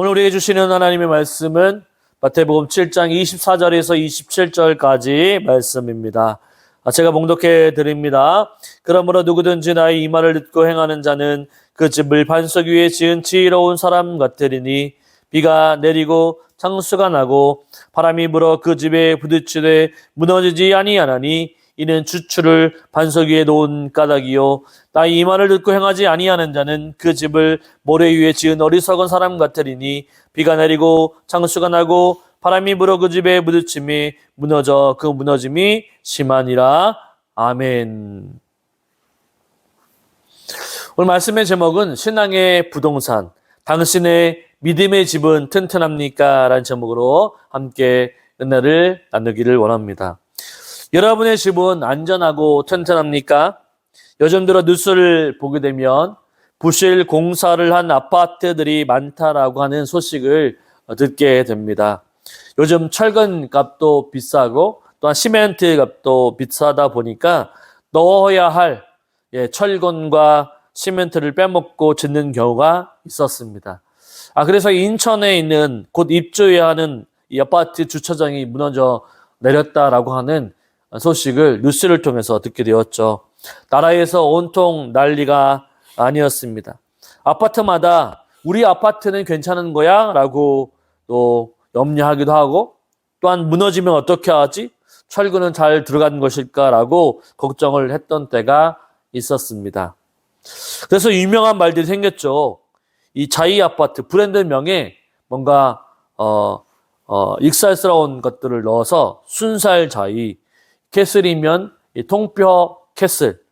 오늘 우리에게 주시는 하나님의 말씀은 마태복음 7장 24절에서 27절까지 말씀입니다. 제가 봉독해 드립니다. 그러므로 누구든지 나의 이 말을 듣고 행하는 자는 그 집을 반석 위에 지은 지혜로운 사람 같으리니 비가 내리고 창수가 나고 바람이 불어 그 집에 부딪히되 무너지지 아니하나니 이는 주추를 반석 위에 놓은 까닭이요 나의 이 말을 듣고 행하지 아니하는 자는 그 집을 모래 위에 지은 어리석은 사람 같으리니 비가 내리고 창수가 나고 바람이 불어 그 집에 부딪힘이 무너져 그 무너짐이 심하니라. 아멘. 오늘 말씀의 제목은 신앙의 부동산, 당신의 믿음의 집은 튼튼합니까? 라는 제목으로 함께 은혜를 나누기를 원합니다. 여러분의 집은 안전하고 튼튼합니까? 요즘 들어 뉴스를 보게 되면 부실 공사를 한 아파트들이 많다라고 하는 소식을 듣게 됩니다. 요즘 철근 값도 비싸고 또한 시멘트 값도 비싸다 보니까 넣어야 할 철근과 시멘트를 빼먹고 짓는 경우가 있었습니다. 그래서 인천에 있는 곧 입주해야 하는 이 아파트 주차장이 무너져 내렸다라고 하는 소식을 뉴스를 통해서 듣게 되었죠. 나라에서 온통 난리가 아니었습니다. 아파트마다 우리 아파트는 괜찮은 거야? 라고 또 염려하기도 하고 또한 무너지면 어떻게 하지? 철근은 잘 들어간 것일까? 라고 걱정을 했던 때가 있었습니다. 그래서 유명한 말들이 생겼죠. 이 자이 아파트 브랜드명에 뭔가 익살스러운 것들을 넣어서 순살 자이, 캐슬이면 통뼈 캐슬,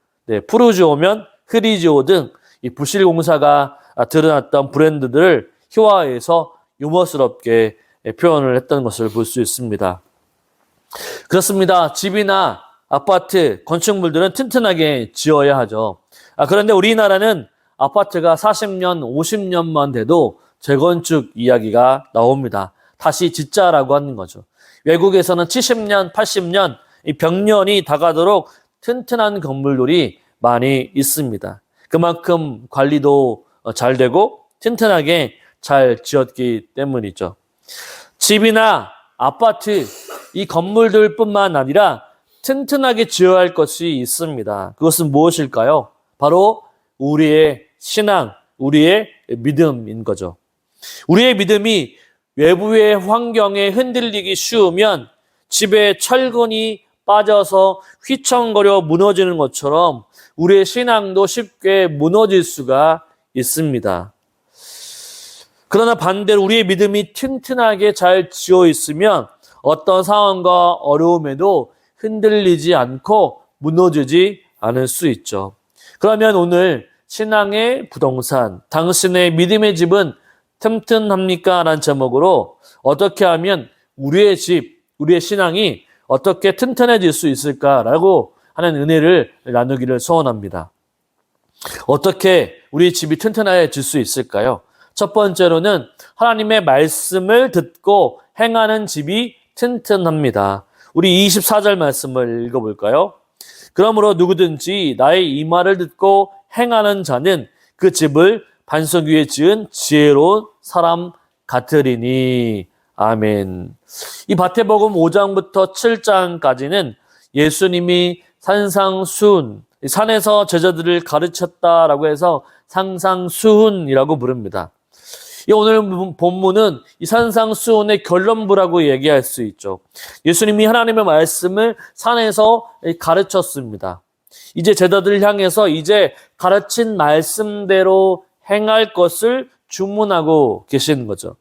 푸르지오면 흐리지오 등 이 부실 공사가 드러났던 브랜드들을 희화해서 유머스럽게 표현을 했던 것을 볼 수 있습니다. 그렇습니다. 집이나 아파트, 건축물들은 튼튼하게 지어야 하죠. 그런데 우리나라는 아파트가 40년, 50년만 돼도 재건축 이야기가 나옵니다. 다시 짓자라고 하는 거죠. 외국에서는 70년, 80년 이 벽년이 다가도록 튼튼한 건물들이 많이 있습니다. 그만큼 관리도 잘 되고 튼튼하게 잘 지었기 때문이죠. 집이나 아파트, 이 건물들뿐만 아니라 튼튼하게 지어야 할 것이 있습니다. 그것은 무엇일까요? 바로 우리의 신앙, 우리의 믿음인 거죠. 우리의 믿음이 외부의 환경에 흔들리기 쉬우면 집에 철근이 빠져서 휘청거려 무너지는 것처럼 우리의 신앙도 쉽게 무너질 수가 있습니다. 그러나 반대로 우리의 믿음이 튼튼하게 잘 지어 있으면 어떤 상황과 어려움에도 흔들리지 않고 무너지지 않을 수 있죠. 그러면 오늘 신앙의 부동산, 당신의 믿음의 집은 튼튼합니까? 라는 제목으로 어떻게 하면 우리의 집, 우리의 신앙이 어떻게 튼튼해질 수 있을까라고 하는 은혜를 나누기를 소원합니다. 어떻게 우리 집이 튼튼해질 수 있을까요? 첫 번째로는 하나님의 말씀을 듣고 행하는 집이 튼튼합니다. 우리 24절 말씀을 읽어볼까요? 그러므로 누구든지 나의 이 말을 듣고 행하는 자는 그 집을 반석 위에 지은 지혜로운 사람 같으리니. 아멘. 이 마태복음 5장부터 7장까지는 예수님이 산상수훈, 산에서 제자들을 가르쳤다라고 해서 상상수훈이라고 부릅니다. 오늘 본문은 이 산상수훈의 결론부라고 얘기할 수 있죠. 예수님이 하나님의 말씀을 산에서 가르쳤습니다. 이제 제자들을 향해서 이제 가르친 말씀대로 행할 것을 주문하고 계시는 거죠.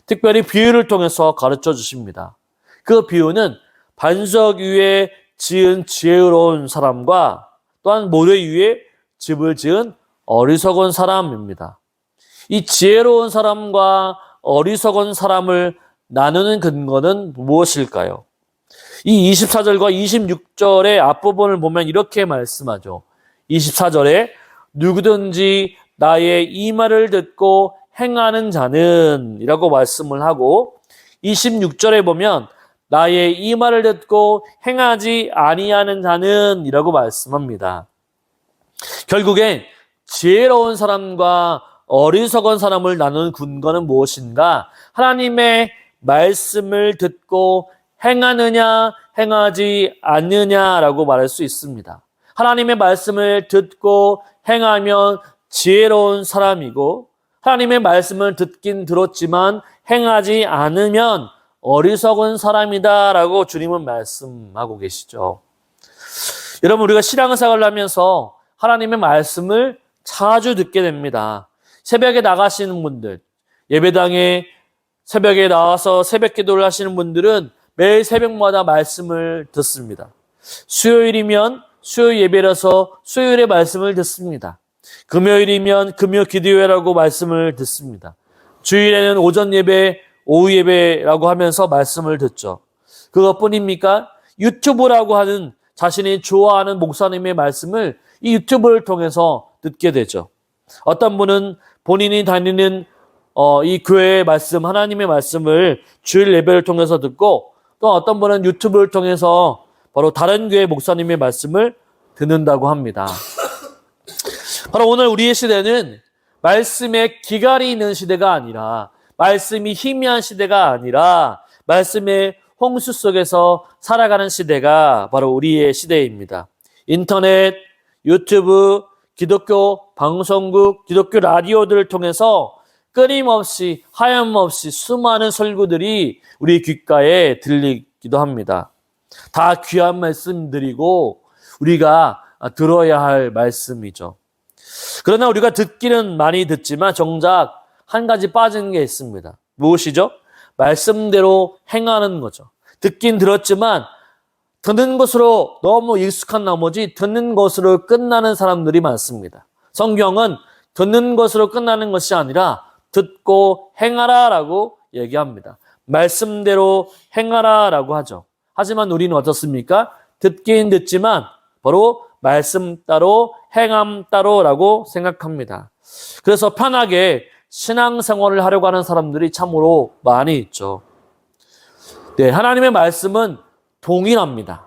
특별히 비유를 통해서 가르쳐 주십니다. 그 비유는 반석 위에 지은 지혜로운 사람과 또한 모래 위에 집을 지은 어리석은 사람입니다. 이 지혜로운 사람과 어리석은 사람을 나누는 근거는 무엇일까요? 이 24절과 26절의 앞부분을 보면 이렇게 말씀하죠. 24절에 누구든지 나의 이 말을 듣고 행하는 자는 이라고 말씀을 하고 26절에 보면 나의 이 말을 듣고 행하지 아니하는 자는 이라고 말씀합니다. 결국엔 지혜로운 사람과 어리석은 사람을 나누는 근거는 무엇인가? 하나님의 말씀을 듣고 행하느냐, 행하지 않느냐라고 말할 수 있습니다. 하나님의 말씀을 듣고 행하면 지혜로운 사람이고, 하나님의 말씀을 듣긴 들었지만 행하지 않으면 어리석은 사람이다라고 주님은 말씀하고 계시죠. 여러분, 우리가 신앙생활을 하면서 하나님의 말씀을 자주 듣게 됩니다. 새벽에 나가시는 분들, 예배당에 새벽에 나와서 새벽 기도를 하시는 분들은 매일 새벽마다 말씀을 듣습니다. 수요일이면 수요일 예배라서 수요일에 말씀을 듣습니다. 금요일이면 금요 기도회라고 말씀을 듣습니다. 주일에는 오전 예배, 오후 예배라고 하면서 말씀을 듣죠. 그것뿐입니까? 유튜브라고 하는 자신이 좋아하는 목사님의 말씀을 이 유튜브를 통해서 듣게 되죠. 어떤 분은 본인이 다니는 이 교회의 말씀, 하나님의 말씀을 주일 예배를 통해서 듣고, 또 어떤 분은 유튜브를 통해서 바로 다른 교회 목사님의 말씀을 듣는다고 합니다. 바로 오늘 우리의 시대는 말씀에 기갈이 있는 시대가 아니라, 말씀이 희미한 시대가 아니라 말씀의 홍수 속에서 살아가는 시대가 바로 우리의 시대입니다. 인터넷, 유튜브, 기독교 방송국, 기독교 라디오들을 통해서 끊임없이 하염없이 수많은 설교들이 우리 귓가에 들리기도 합니다. 다 귀한 말씀들이고 우리가 들어야 할 말씀이죠. 그러나 우리가 듣기는 많이 듣지만 정작 한 가지 빠진 게 있습니다. 무엇이죠? 말씀대로 행하는 거죠. 듣긴 들었지만 듣는 것으로 너무 익숙한 나머지 듣는 것으로 끝나는 사람들이 많습니다. 성경은 듣는 것으로 끝나는 것이 아니라 듣고 행하라라고 얘기합니다. 말씀대로 행하라라고 하죠. 하지만 우리는 어떻습니까? 듣긴 듣지만 바로 말씀 따로 행함 따로라고 생각합니다. 그래서 편하게 신앙생활을 하려고 하는 사람들이 참으로 많이 있죠. 네, 하나님의 말씀은 동일합니다.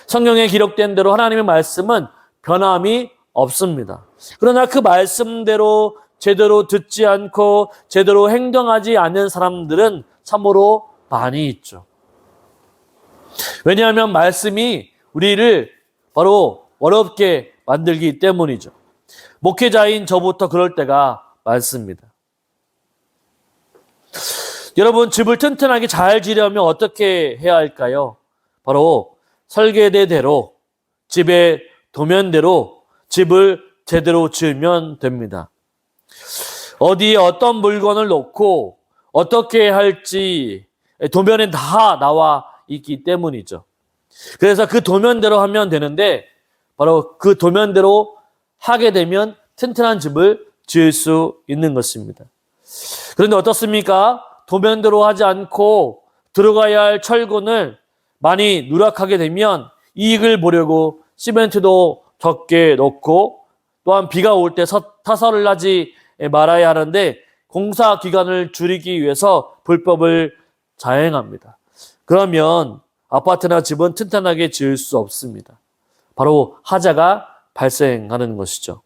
성경에 기록된 대로 하나님의 말씀은 변함이 없습니다. 그러나 그 말씀대로 제대로 듣지 않고 제대로 행동하지 않는 사람들은 참으로 많이 있죠. 왜냐하면 말씀이 우리를 바로 어렵게 만들기 때문이죠. 목회자인 저부터 그럴 때가 많습니다. 여러분, 집을 튼튼하게 잘 지려면 어떻게 해야 할까요? 바로 설계대대로, 집의 도면대로 집을 제대로 지으면 됩니다. 어디에 어떤 물건을 놓고 어떻게 할지 도면에 다 나와 있기 때문이죠. 그래서 그 도면대로 하면 되는데 바로 그 도면대로 하게 되면 튼튼한 집을 지을 수 있는 것입니다. 그런데 어떻습니까? 도면대로 하지 않고 들어가야 할 철근을 많이 누락하게 되면 이익을 보려고 시멘트도 적게 넣고 또한 비가 올 때 타설을 하지 말아야 하는데 공사 기간을 줄이기 위해서 불법을 자행합니다. 그러면 아파트나 집은 튼튼하게 지을 수 없습니다. 바로 하자가 발생하는 것이죠.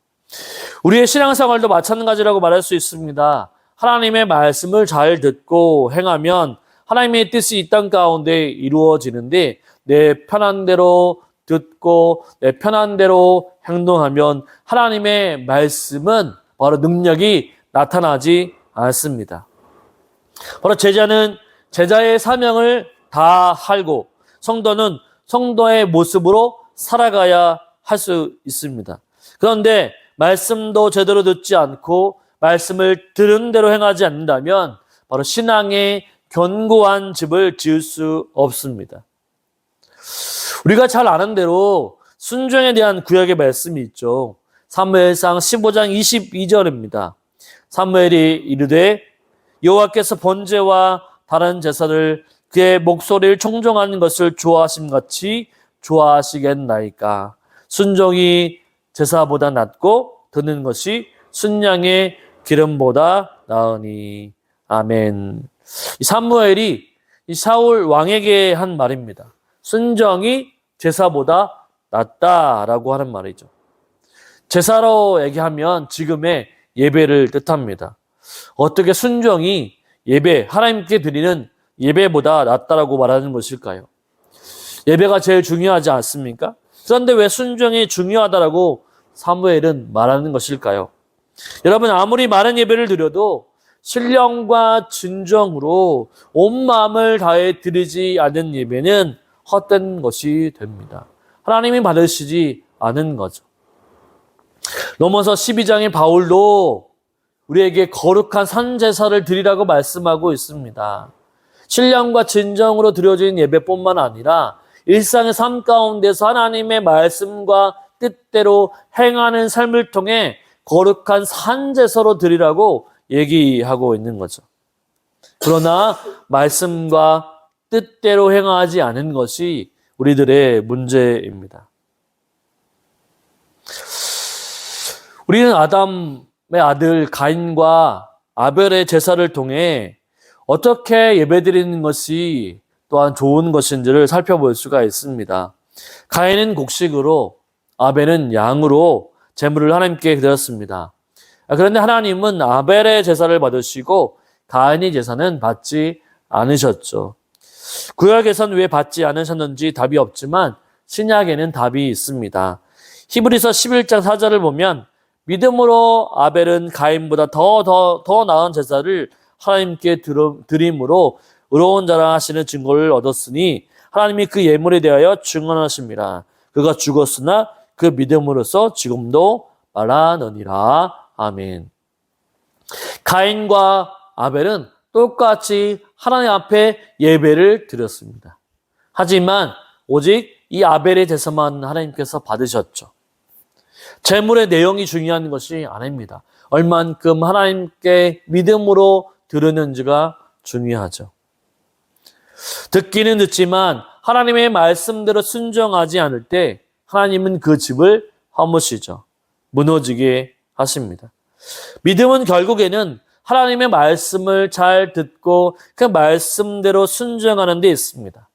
우리의 신앙생활도 마찬가지라고 말할 수 있습니다. 하나님의 말씀을 잘 듣고 행하면 하나님의 뜻이 이 땅 가운데 이루어지는데 내 편한 대로 듣고 내 편한 대로 행동하면 하나님의 말씀은 바로 능력이 나타나지 않습니다. 바로 제자는 제자의 사명을 다 알고 성도는 성도의 모습으로 살아가야 할 수 있습니다. 그런데 말씀도 제대로 듣지 않고 말씀을 들은 대로 행하지 않는다면 바로 신앙의 견고한 집을 지을 수 없습니다. 우리가 잘 아는 대로 순종에 대한 구약의 말씀이 있죠. 사무엘상 15장 22절입니다. 사무엘이 이르되 여호와께서 번제와 다른 제사를 그의 목소리를 청종하는 것을 좋아하심같이 좋아하시겠나이까. 순종이 제사보다 낫고 듣는 것이 순양의 기름보다 나으니. 아멘. 이 사무엘이 이 사울 왕에게 한 말입니다. 순종이 제사보다 낫다라고 하는 말이죠. 제사로 얘기하면 지금의 예배를 뜻합니다. 어떻게 순종이 예배, 하나님께 드리는 예배보다 낫다라고 말하는 것일까요? 예배가 제일 중요하지 않습니까? 그런데 왜 순종이 중요하다라고 사무엘은 말하는 것일까요? 여러분, 아무리 많은 예배를 드려도 신령과 진정으로 온 마음을 다해 드리지 않은 예배는 헛된 것이 됩니다. 하나님이 받으시지 않은 거죠. 로마서 12장의 바울도 우리에게 거룩한 산제사를 드리라고 말씀하고 있습니다. 신령과 진정으로 드려진 예배뿐만 아니라 일상의 삶 가운데서 하나님의 말씀과 뜻대로 행하는 삶을 통해 거룩한 산제사로 드리라고 얘기하고 있는 거죠. 그러나 말씀과 뜻대로 행하지 않은 것이 우리들의 문제입니다. 우리는 아담의 아들 가인과 아벨의 제사를 통해 어떻게 예배드리는 것이 또한 좋은 것인지를 살펴볼 수가 있습니다. 가인은 곡식으로, 아벨은 양으로 제물을 하나님께 드렸습니다. 그런데 하나님은 아벨의 제사를 받으시고 가인의 제사는 받지 않으셨죠. 구약에서는 왜 받지 않으셨는지 답이 없지만 신약에는 답이 있습니다. 히브리서 11장 4절을 보면 믿음으로 아벨은 가인보다 더 나은 제사를 하나님께 드림으로 의로운 자라 하시는 증거를 얻었으니 하나님이 그 예물에 대하여 증언하십니다. 그가 죽었으나 그 믿음으로써 지금도 말하느니라. 아멘. 가인과 아벨은 똑같이 하나님 앞에 예배를 드렸습니다. 하지만 오직 이 아벨의 제사만 하나님께서 받으셨죠. 제물의 내용이 중요한 것이 아닙니다. 얼만큼 하나님께 믿음으로 드렸는지가 중요하죠. 듣기는 듣지만 하나님의 말씀대로 순종하지 않을 때 하나님은 그 집을 허무시죠. 무너지게 하십니다. 믿음은 결국에는 하나님의 말씀을 잘 듣고 그 말씀대로 순종하는 데 있습니다.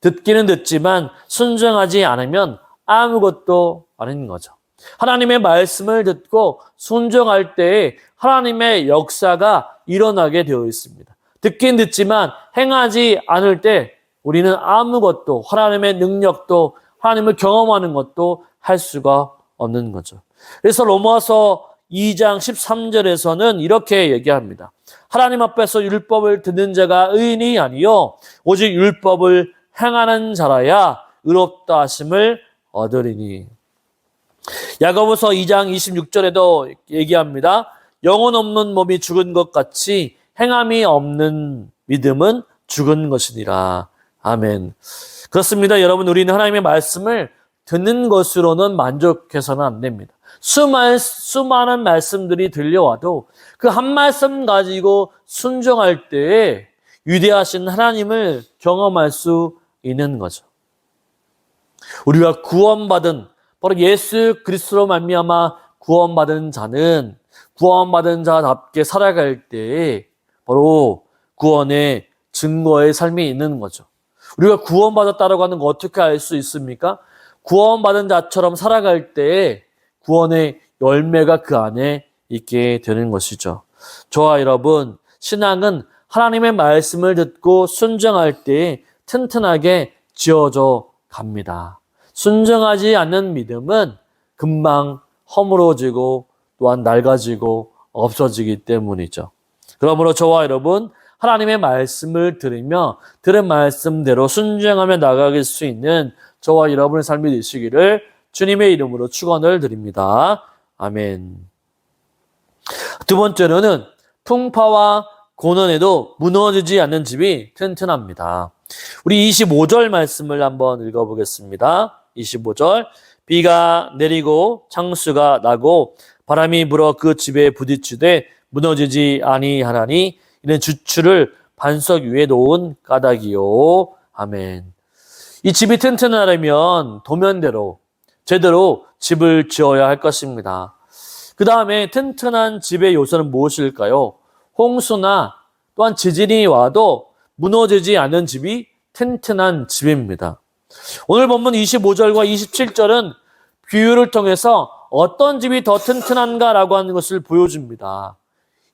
듣기는 듣지만 순종하지 않으면 아무것도 아닌 거죠. 하나님의 말씀을 듣고 순종할 때에 하나님의 역사가 일어나게 되어 있습니다. 듣긴 듣지만 행하지 않을 때 우리는 아무것도, 하나님의 능력도 하나님을 경험하는 것도 할 수가 없는 거죠. 그래서 로마서 2장 13절에서는 이렇게 얘기합니다. 하나님 앞에서 율법을 듣는 자가 의인이 아니요 오직 율법을 행하는 자라야 의롭다 하심을 얻으리니. 야고보서 2장 26절에도 얘기합니다. 영혼 없는 몸이 죽은 것 같이 행함이 없는 믿음은 죽은 것이니라. 아멘. 그렇습니다. 여러분, 우리는 하나님의 말씀을 듣는 것으로는 만족해서는 안 됩니다. 수많은 말씀들이 들려와도 그 한 말씀 가지고 순종할 때에 위대하신 하나님을 경험할 수 있는 거죠. 우리가 구원받은, 바로 예수 그리스도로 말미암아 구원받은 자는 구원받은 자답게 살아갈 때에 바로 구원의 증거의 삶이 있는 거죠. 우리가 구원받았다라고 하는 거 어떻게 알 수 있습니까? 구원받은 자처럼 살아갈 때에 구원의 열매가 그 안에 있게 되는 것이죠. 저와 여러분, 신앙은 하나님의 말씀을 듣고 순종할 때에 튼튼하게 지어져 갑니다. 순종하지 않는 믿음은 금방 허물어지고 또한 낡아지고 없어지기 때문이죠. 그러므로 저와 여러분, 하나님의 말씀을 들으며 들은 말씀대로 순종하며 나가길 수 있는 저와 여러분의 삶이 되시기를 주님의 이름으로 축원을 드립니다. 아멘. 두 번째로는 풍파와 고난에도 무너지지 않는 집이 튼튼합니다. 우리 25절 말씀을 한번 읽어보겠습니다. 25절. 비가 내리고 창수가 나고 바람이 불어 그 집에 부딪히되 무너지지 아니하나니 이는 주추를 반석 위에 놓은 까닭이요. 아멘. 이 집이 튼튼하려면 도면대로 제대로 집을 지어야 할 것입니다. 그 다음에 튼튼한 집의 요소는 무엇일까요? 홍수나 또한 지진이 와도 무너지지 않는 집이 튼튼한 집입니다. 오늘 본문 25절과 27절은 비유를 통해서 어떤 집이 더 튼튼한가라고 하는 것을 보여줍니다.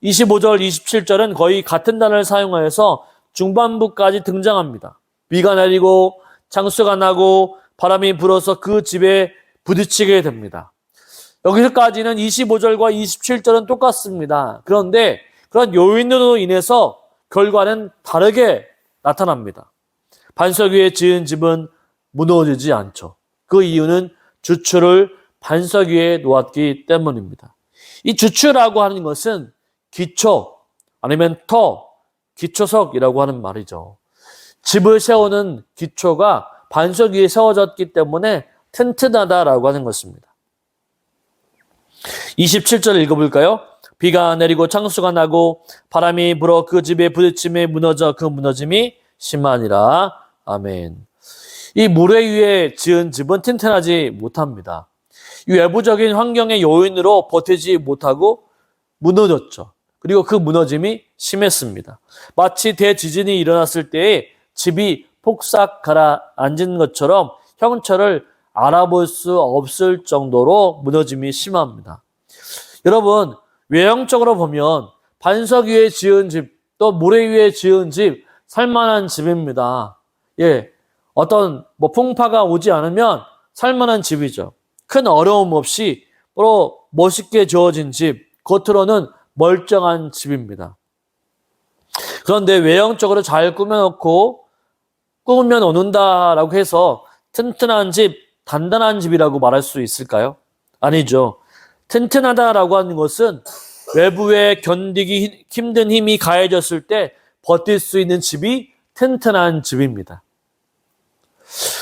25절, 27절은 거의 같은 단어를 사용하여서 중반부까지 등장합니다. 비가 내리고 창수가 나고 바람이 불어서 그 집에 부딪히게 됩니다. 여기서까지는 25절과 27절은 똑같습니다. 그런데 그런 요인으로 인해서 결과는 다르게 나타납니다. 반석 위에 지은 집은 무너지지 않죠. 그 이유는 주추를 반석 위에 놓았기 때문입니다. 이 주추라고 하는 것은 기초 아니면 기초석이라고 하는 말이죠. 집을 세우는 기초가 반석 위에 세워졌기 때문에 튼튼하다라고 하는 것입니다. 27절 읽어볼까요? 비가 내리고 창수가 나고 바람이 불어 그 집에 부딪힘에 무너져 그 무너짐이 심하니라. 아멘. 이 모래 위에 지은 집은 튼튼하지 못합니다. 이 외부적인 환경의 요인으로 버티지 못하고 무너졌죠. 그리고 그 무너짐이 심했습니다. 마치 대지진이 일어났을 때에 집이 폭삭 가라앉은 것처럼 형체를 알아볼 수 없을 정도로 무너짐이 심합니다. 여러분, 외형적으로 보면 반석 위에 지은 집, 또 모래 위에 지은 집, 살만한 집입니다. 예, 어떤 풍파가 오지 않으면 살만한 집이죠. 큰 어려움 없이 멋있게 지어진 집, 겉으로는 멀쩡한 집입니다. 그런데 외형적으로 잘 꾸며놓고 꾸며 놓는다라고 해서 튼튼한 집, 단단한 집이라고 말할 수 있을까요? 아니죠. 튼튼하다라고 하는 것은 외부에 견디기 힘든 힘이 가해졌을 때 버틸 수 있는 집이 튼튼한 집입니다.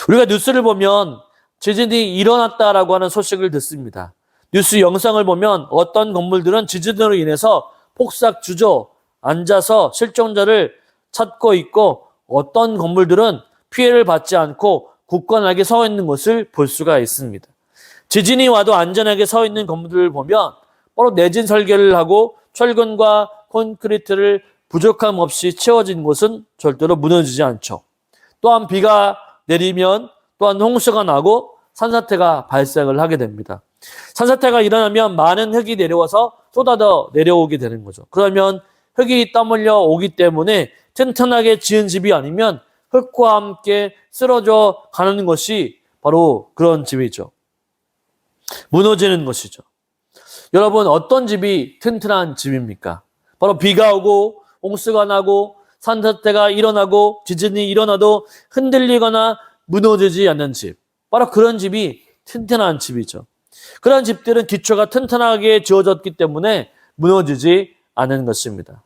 우리가 뉴스를 보면 지진이 일어났다라고 하는 소식을 듣습니다. 뉴스 영상을 보면 어떤 건물들은 지진으로 인해서 폭삭 주저앉아서 실종자를 찾고 있고 어떤 건물들은 피해를 받지 않고 굳건하게 서 있는 것을 볼 수가 있습니다. 지진이 와도 안전하게 서 있는 건물들을 보면 바로 내진 설계를 하고 철근과 콘크리트를 부족함 없이 채워진 곳은 절대로 무너지지 않죠. 또한 비가 내리면 또한 홍수가 나고 산사태가 발생을 하게 됩니다. 산사태가 일어나면 많은 흙이 내려와서 쏟아져 내려오게 되는 거죠. 그러면 흙이 떠밀려 오기 때문에 튼튼하게 지은 집이 아니면 흙과 함께 쓰러져 가는 것이 바로 그런 집이죠. 무너지는 것이죠. 여러분, 어떤 집이 튼튼한 집입니까? 바로 비가 오고 홍수가 나고 산사태가 일어나고 지진이 일어나도 흔들리거나 무너지지 않는 집. 바로 그런 집이 튼튼한 집이죠. 그런 집들은 기초가 튼튼하게 지어졌기 때문에 무너지지 않는 것입니다.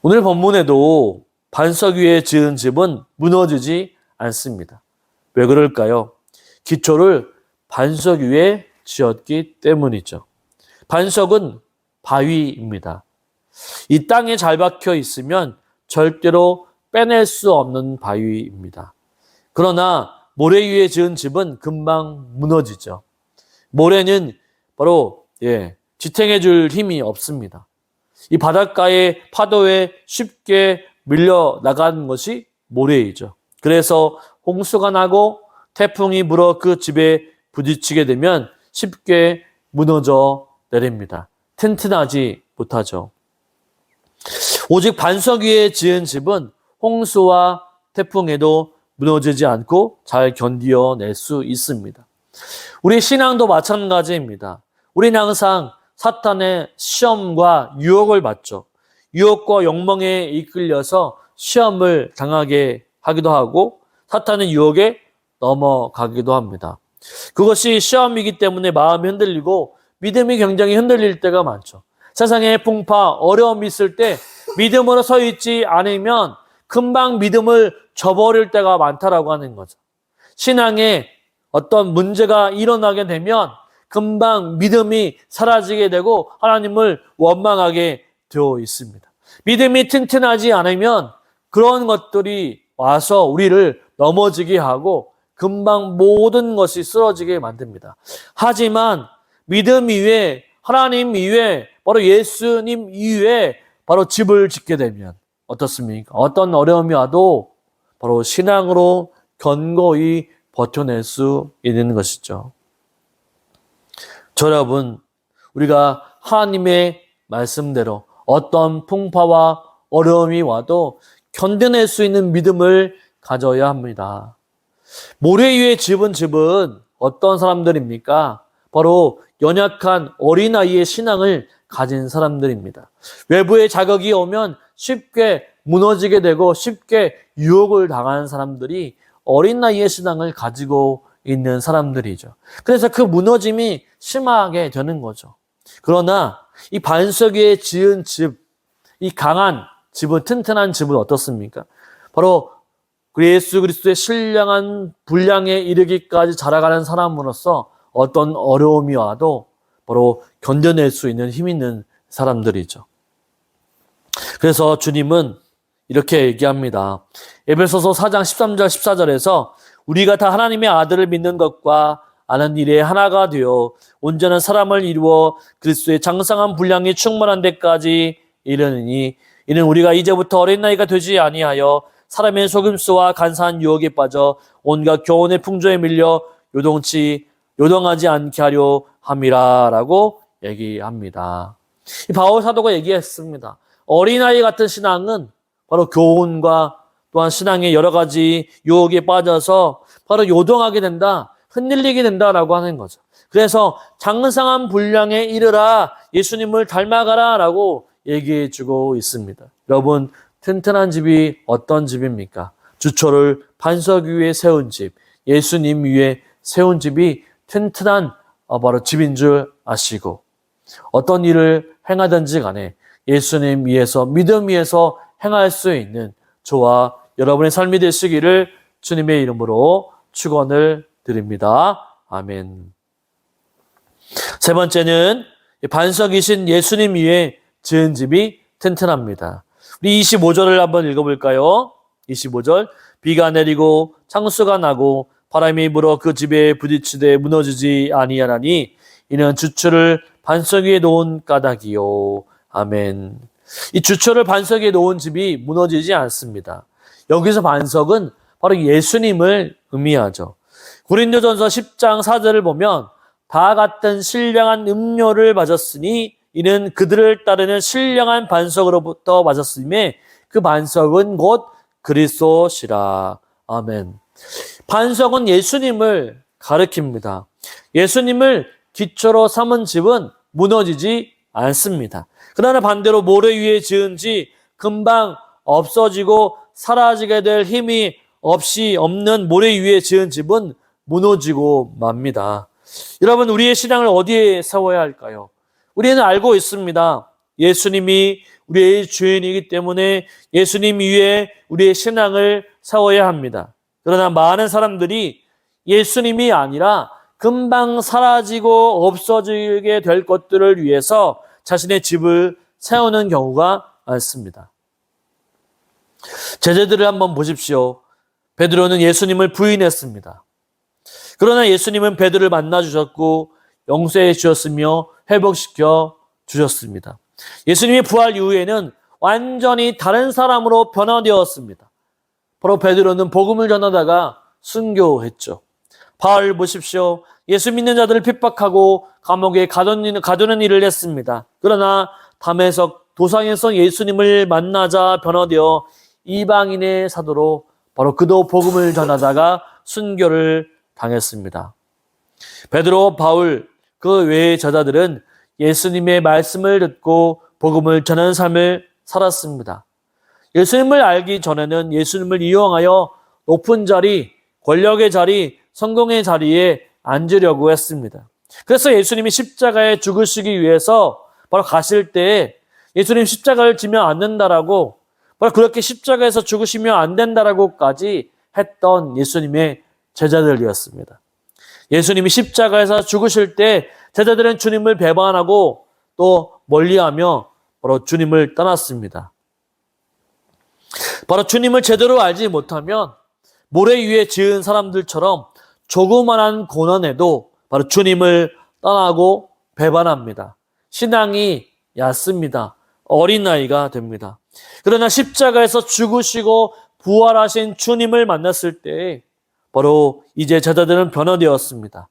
오늘 본문에도 반석 위에 지은 집은 무너지지 않습니다. 왜 그럴까요? 기초를 반석 위에 지었기 때문이죠. 반석은 바위입니다. 이 땅에 잘 박혀 있으면 절대로 빼낼 수 없는 바위입니다. 그러나 모래 위에 지은 집은 금방 무너지죠. 모래는 바로 지탱해 줄 힘이 없습니다. 이 바닷가의 파도에 쉽게 밀려 나가는 것이 모래이죠. 그래서 홍수가 나고 태풍이 불어 그 집에 부딪히게 되면 쉽게 무너져 내립니다. 튼튼하지 못하죠. 오직 반석 위에 지은 집은 홍수와 태풍에도 무너지지 않고 잘 견디어낼 수 있습니다. 우리 신앙도 마찬가지입니다. 우리는 항상 사탄의 시험과 유혹을 받죠. 유혹과 욕망에 이끌려서 시험을 당하게 하기도 하고 사탄의 유혹에 넘어가기도 합니다. 그것이 시험이기 때문에 마음이 흔들리고 믿음이 굉장히 흔들릴 때가 많죠. 세상에 풍파, 어려움이 있을 때 믿음으로 서 있지 않으면 금방 믿음을 저버릴 때가 많다라고 하는 거죠. 신앙에 어떤 문제가 일어나게 되면 금방 믿음이 사라지게 되고 하나님을 원망하게 되어 있습니다. 믿음이 튼튼하지 않으면 그런 것들이 와서 우리를 넘어지게 하고 금방 모든 것이 쓰러지게 만듭니다. 하지만 믿음 이외에 하나님 이외에 바로 예수님 이외에 바로 집을 짓게 되면 어떻습니까? 어떤 어려움이 와도 바로 신앙으로 견고히 버텨낼 수 있는 것이죠. 여러분, 우리가 하나님의 말씀대로 어떤 풍파와 어려움이 와도 견뎌낼 수 있는 믿음을 가져야 합니다. 모래 위에 집은 어떤 사람들입니까? 바로 연약한 어린아이의 신앙을 가진 사람들입니다. 외부의 자극이 오면 쉽게 무너지게 되고 쉽게 유혹을 당하는 사람들이 어린아이의 신앙을 가지고 있는 사람들이죠. 그래서 그 무너짐이 심하게 되는 거죠. 그러나 이 반석 위에 지은 집, 이 강한 집은, 튼튼한 집은 어떻습니까? 바로 예수 그리스도의 신령한 분량에 이르기까지 자라가는 사람으로서 어떤 어려움이 와도 바로 견뎌낼 수 있는 힘 있는 사람들이죠. 그래서 주님은 이렇게 얘기합니다. 에베소서 4장 13절 14절에서 우리가 다 하나님의 아들을 믿는 것과 아는 일에 하나가 되어 온전한 사람을 이루어 그리스도의 장성한 분량이 충만한 데까지 이르느니 이는 우리가 이제부터 어린 나이가 되지 아니하여 사람의 속임수와 간사한 유혹에 빠져 온갖 교훈의 풍조에 밀려 요동하지 않게 하려 함이라 라고 얘기합니다. 이 바울 사도가 얘기했습니다. 어린아이 같은 신앙은 바로 교훈과 또한 신앙의 여러 가지 유혹에 빠져서 바로 요동하게 된다, 흔들리게 된다라고 하는 거죠. 그래서 장성한 분량에 이르라, 예수님을 닮아가라 라고 얘기해 주고 있습니다. 여러분, 튼튼한 집이 어떤 집입니까? 주초를 반석 위에 세운 집, 예수님 위에 세운 집이 튼튼한 바로 집인 줄 아시고 어떤 일을 행하든지 간에 예수님 위에서, 믿음 위에서 행할 수 있는 저와 여러분의 삶이 되시기를 주님의 이름으로 축원을 드립니다. 아멘. 세 번째는 반석이신 예수님 위에 지은 집이 튼튼합니다. 우리 25절을 한번 읽어볼까요? 25절. 비가 내리고 창수가 나고 바람이 불어 그 집에 부딪히되 무너지지 아니하나니 이는 주초를 반석 위에 놓은 까닭이요. 아멘. 이 주초를 반석 위에 놓은 집이 무너지지 않습니다. 여기서 반석은 바로 예수님을 의미하죠. 고린도전서 10장 4절을 보면 다 같은 신령한 음료를 맞았으니 이는 그들을 따르는 신령한 반석으로부터 맞았음에 그 반석은 곧 그리스도시라. 아멘. 반석은 예수님을 가리킵니다. 예수님을 기초로 삼은 집은 무너지지 않습니다. 그러나 반대로 모래 위에 지은 집, 금방 없어지고 사라지게 될 힘이 없는 모래 위에 지은 집은 무너지고 맙니다. 여러분, 우리의 신앙을 어디에 세워야 할까요? 우리는 알고 있습니다. 예수님이 우리의 주인이기 때문에 예수님 위에 우리의 신앙을 세워야 합니다. 그러나 많은 사람들이 예수님이 아니라 금방 사라지고 없어지게 될 것들을 위해서 자신의 집을 세우는 경우가 많습니다. 제자들을 한번 보십시오. 베드로는 예수님을 부인했습니다. 그러나 예수님은 베드로를 만나 주셨고 용서해 주셨으며 회복시켜 주셨습니다. 예수님의 부활 이후에는 완전히 다른 사람으로 변화되었습니다. 바로 베드로는 복음을 전하다가 순교했죠. 바울 보십시오. 예수 믿는 자들을 핍박하고 감옥에 가두는 일을 했습니다. 그러나 담에석 도상에서 예수님을 만나자 변화되어 이방인의 사도로 바로 그도 복음을 전하다가 순교를 당했습니다. 베드로, 바울, 그 외의 저자들은 예수님의 말씀을 듣고 복음을 전하는 삶을 살았습니다. 예수님을 알기 전에는 예수님을 이용하여 높은 자리, 권력의 자리, 성공의 자리에 앉으려고 했습니다. 그래서 예수님이 십자가에 죽으시기 위해서 바로 가실 때 예수님 십자가를 지면 안 된다라고, 바로 그렇게 십자가에서 죽으시면 안 된다라고까지 했던 예수님의 제자들이었습니다. 예수님이 십자가에서 죽으실 때 제자들은 주님을 배반하고 또 멀리하며 바로 주님을 떠났습니다. 바로 주님을 제대로 알지 못하면 모래 위에 지은 사람들처럼 조그만한 고난에도 바로 주님을 떠나고 배반합니다. 신앙이 얕습니다. 어린아이가 됩니다. 그러나 십자가에서 죽으시고 부활하신 주님을 만났을 때 바로 이제 제자들은 변화되었습니다.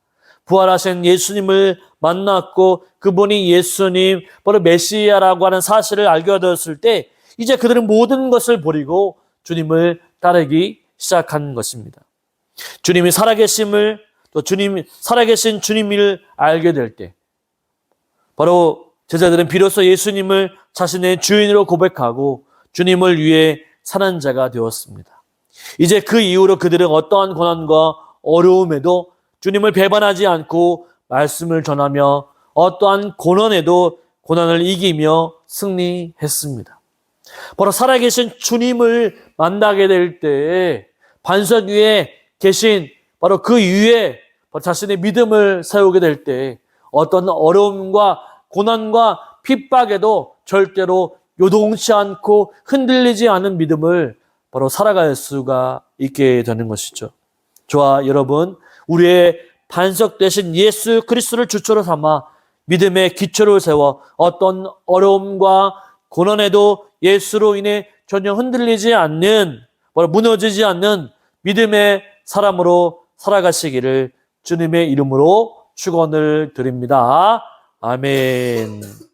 부활하신 예수님을 만났고 그분이 예수님, 바로 메시아라고 하는 사실을 알게 되었을 때 이제 그들은 모든 것을 버리고 주님을 따르기 시작한 것입니다. 주님이 살아계심을, 또 살아계신 주님을 알게 될 때 바로 제자들은 비로소 예수님을 자신의 주인으로 고백하고 주님을 위해 사는 자가 되었습니다. 이제 그 이후로 그들은 어떠한 고난과 어려움에도 주님을 배반하지 않고 말씀을 전하며 어떠한 고난에도 고난을 이기며 승리했습니다. 바로 살아계신 주님을 만나게 될 때에 반석 위에 계신 바로 그 위에 자신의 믿음을 세우게 될 때 어떤 어려움과 고난과 핍박에도 절대로 요동치 않고 흔들리지 않은 믿음을 바로 살아갈 수가 있게 되는 것이죠. 저와 여러분, 우리의 반석 되신 예수 그리스도를 주처로 삼아 믿음의 기초를 세워 어떤 어려움과 고난에도 예수로 인해 전혀 흔들리지 않는, 무너지지 않는 믿음의 사람으로 살아가시기를 주님의 이름으로 축원을 드립니다. 아멘.